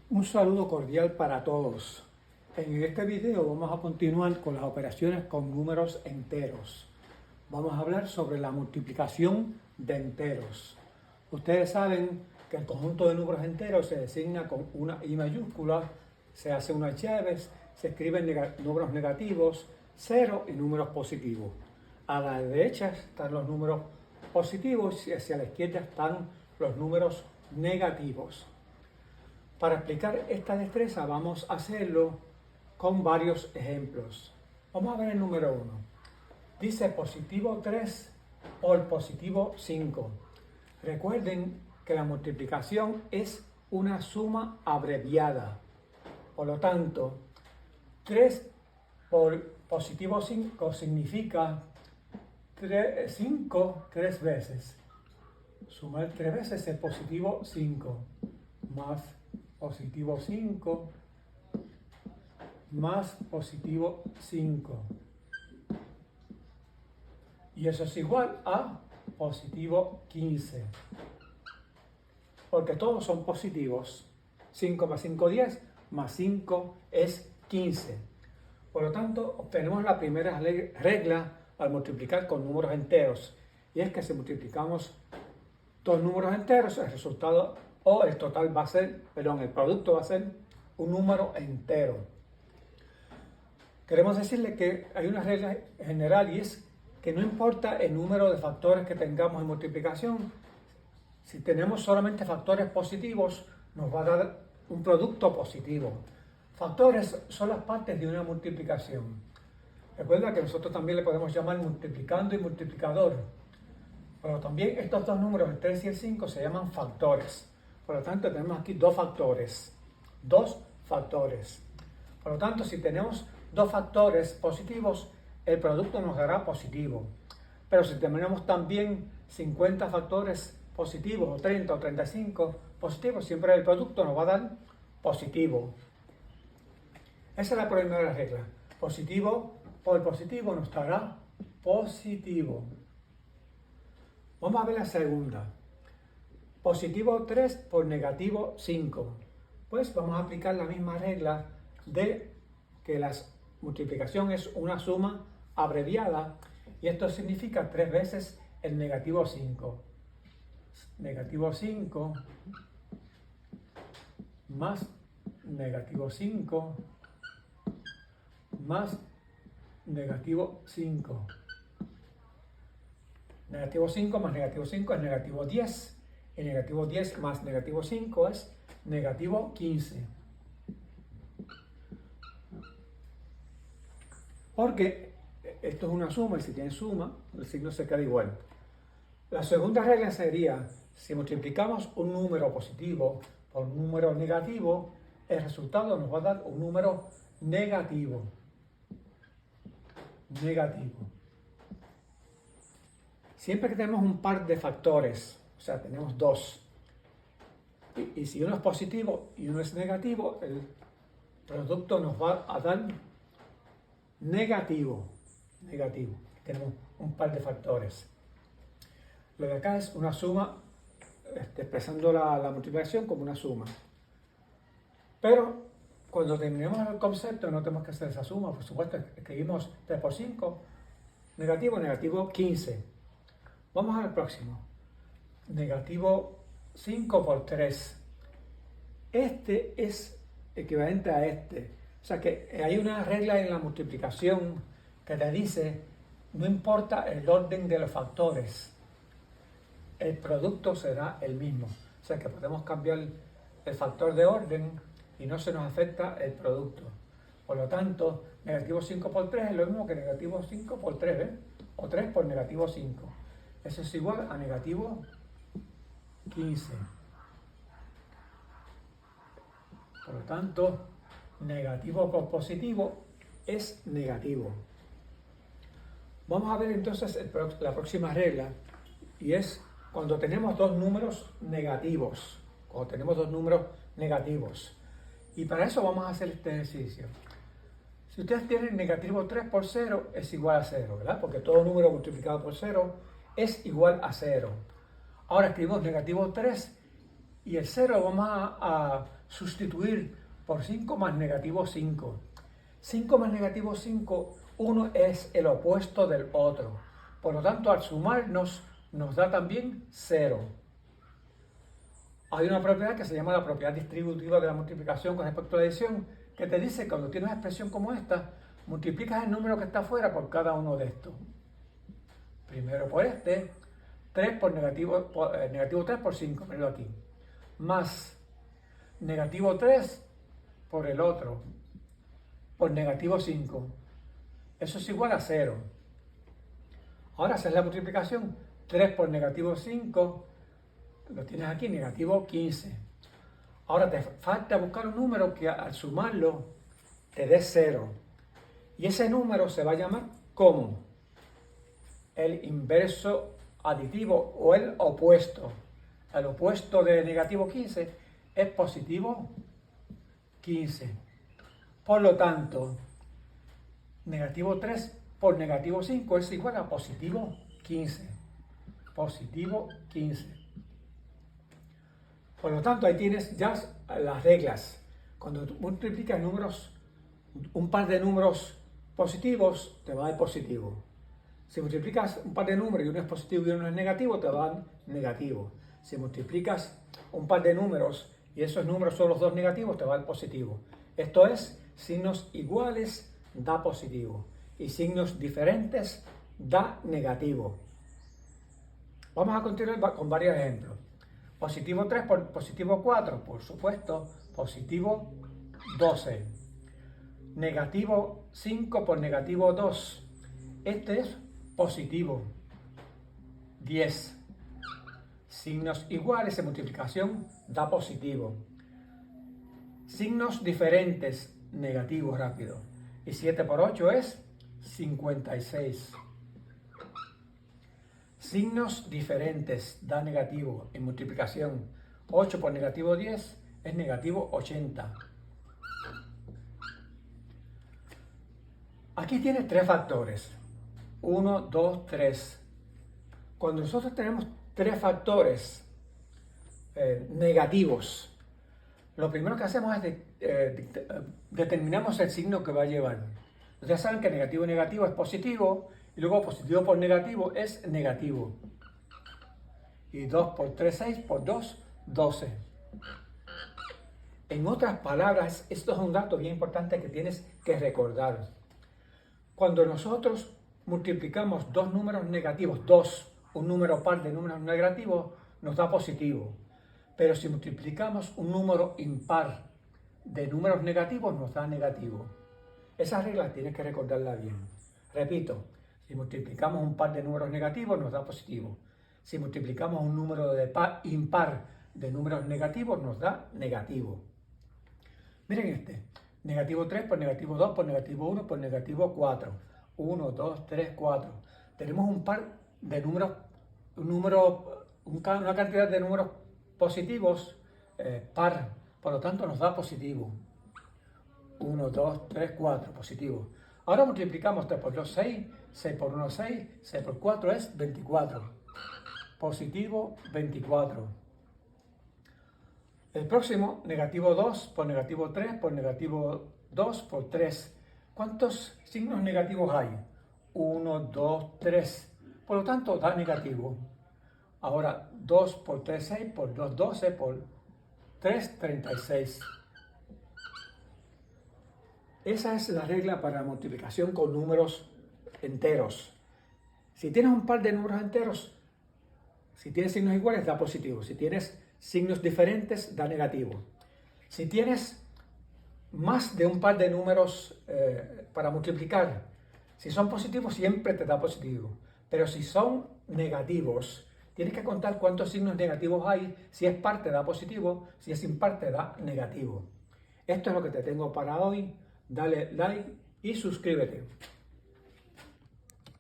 Un saludo cordial para todos. En este video vamos a continuar con las operaciones con números enteros. Vamos a hablar sobre la multiplicación de enteros. Ustedes saben que el conjunto de números enteros se designa con una I mayúscula, se hace unas llaves, se escriben números negativos, cero y números positivos. A la derecha están los números positivos y hacia la izquierda están los números negativos. Para explicar esta destreza vamos a hacerlo con varios ejemplos. Vamos a ver el número 1. Dice positivo 3 por positivo 5. Recuerden que la multiplicación es una suma abreviada. Por lo tanto, 3 por positivo 5 significa 5 tres veces. Sumar 3 veces es positivo 5 más positivo 5 más positivo 5. Y eso es igual a positivo 15. Porque todos son positivos. 5 más 5, 10, más 5 es 15. Por lo tanto, obtenemos la primera regla al multiplicar con números enteros. Y es que si multiplicamos dos números enteros, el resultado o el total va a ser, el producto va a ser un número entero. Queremos decirle que hay una regla general y es que no importa el número de factores que tengamos en multiplicación, si tenemos solamente factores positivos, nos va a dar un producto positivo. Factores son las partes de una multiplicación. Recuerda que nosotros también le podemos llamar multiplicando y multiplicador. Pero también estos dos números, el 3 y el 5, se llaman factores. Por lo tanto, tenemos aquí dos factores. Dos factores. Por lo tanto, si tenemos dos factores positivos, el producto nos dará positivo. Pero si tenemos también 50 factores positivos, o 30 o 35 positivos, siempre el producto nos va a dar positivo. Esa es la primera regla. Positivo por positivo nos dará positivo. Vamos a ver la segunda. Positivo 3 por negativo 5. Pues vamos a aplicar la misma regla de que la multiplicación es una suma abreviada y esto significa 3 veces el negativo 5. Negativo 5 más negativo 5 más negativo 5. Negativo 5 más negativo 5 es negativo 10. Y negativo 10 más negativo 5 es negativo 15. Porque esto es una suma y si tiene suma, el signo se queda igual. La segunda regla sería, si multiplicamos un número positivo por un número negativo, el resultado nos va a dar un número negativo. Negativo. Siempre que tenemos un par de factores, o sea, tenemos dos, y si uno es positivo y uno es negativo, el producto nos va a dar negativo. Negativo. Tenemos un par de factores. Lo de acá es una suma, expresando la multiplicación como una suma. Pero cuando terminemos el concepto no tenemos que hacer esa suma. Por supuesto, escribimos 3 por 5, negativo, negativo 15. Vamos al próximo. Negativo 5 por 3. Este es equivalente a este. O sea que hay una regla en la multiplicación que te dice, no importa el orden de los factores, el producto será el mismo. O sea que podemos cambiar el factor de orden y no se nos afecta el producto. Por lo tanto, negativo 5 por 3 es lo mismo que negativo 5 por 3, ¿ves? O 3 por negativo 5. Eso es igual a negativo 15. Por lo tanto, negativo por positivo es negativo. Vamos a ver entonces la próxima regla, y es cuando tenemos dos números negativos. Cuando tenemos dos números negativos. Y para eso vamos a hacer este ejercicio. Si ustedes tienen negativo 3 por 0, es igual a 0, ¿verdad? Porque todo número multiplicado por 0 es igual a 0. Ahora escribimos negativo 3 Y el 0 vamos a sustituir por 5 más negativo 5. 5 más negativo 5, uno es el opuesto del otro. Por lo tanto, al sumarnos, nos da también 0. Hay una propiedad que se llama la propiedad distributiva de la multiplicación con respecto a la adición, que te dice que cuando tienes una expresión como esta, multiplicas el número que está afuera por cada uno de estos. Primero por este, 3 por negativo 3 por 5, ponlo aquí, más negativo 3 por el otro, por negativo 5. Eso es igual a 0. Ahora haces la multiplicación. 3 por negativo 5, lo tienes aquí, negativo 15. Ahora te falta buscar un número que al sumarlo te dé 0. Y ese número se va a llamar como el inverso aditivo o el opuesto. El opuesto de negativo 15 es positivo 15. Por lo tanto, negativo 3 por negativo 5 es igual a positivo 15. Positivo 15. Por lo tanto, ahí tienes ya las reglas. Cuando tú multiplicas números, un par de números positivos, te va a dar positivo. Si multiplicas un par de números y uno es positivo y uno es negativo, te va a dar negativo. Si multiplicas un par de números y esos números son los dos negativos, te va a dar positivo. Esto es, signos iguales da positivo y signos diferentes da negativo. Vamos a continuar con varios ejemplos. Positivo 3 por positivo 4, por supuesto, positivo 12. Negativo 5 por negativo 2. Este es positivo 10. Signos iguales en multiplicación da positivo. Signos diferentes, negativo rápido. Y 7 por 8 es 56. Signos diferentes da negativo en multiplicación. 8 por negativo 10 es negativo 80. Aquí tienes 3 factores. 1, 2, 3. Cuando nosotros tenemos 3 factores negativos, lo primero que hacemos es determinamos el signo que va a llevar. Ustedes saben que negativo y negativo es positivo, y luego positivo por negativo es negativo. Y 2 por 3, 6, por 2, 12. En otras palabras, esto es un dato bien importante que tienes que recordar. Cuando nosotros multiplicamos dos números negativos, un número par de números negativos, nos da positivo. Pero si multiplicamos un número impar de números negativos, nos da negativo. Esa regla tienes que recordarla bien. Repito, si multiplicamos un par de números negativos, nos da positivo. Si multiplicamos un número impar de números negativos, nos da negativo. Miren este. Negativo 3 por negativo 2 por negativo 1 por negativo 4. 1, 2, 3, 4. Tenemos un par de números, una cantidad de números positivos par. Por lo tanto, nos da positivo. 1, 2, 3, 4, positivo. Ahora multiplicamos 3 por 2, 6, 6 por 1, 6, 6 por 4 es 24. Positivo 24. El próximo, negativo 2 por negativo 3 por negativo 2 por 3. ¿Cuántos signos negativos hay? 1, 2, 3. Por lo tanto, da negativo. Ahora, 2 por 3, 6, por 2, 12, por 3, 36. Esa es la regla para la multiplicación con números enteros. Si tienes un par de números enteros, si tienes signos iguales, da positivo. Si tienes signos diferentes, da negativo. Si tienes más de un par de números para multiplicar, si son positivos, siempre te da positivo. Pero si son negativos, tienes que contar cuántos signos negativos hay. Si es par, te da positivo. Si es impar, te da negativo. Esto es lo que te tengo para hoy. Dale like y suscríbete.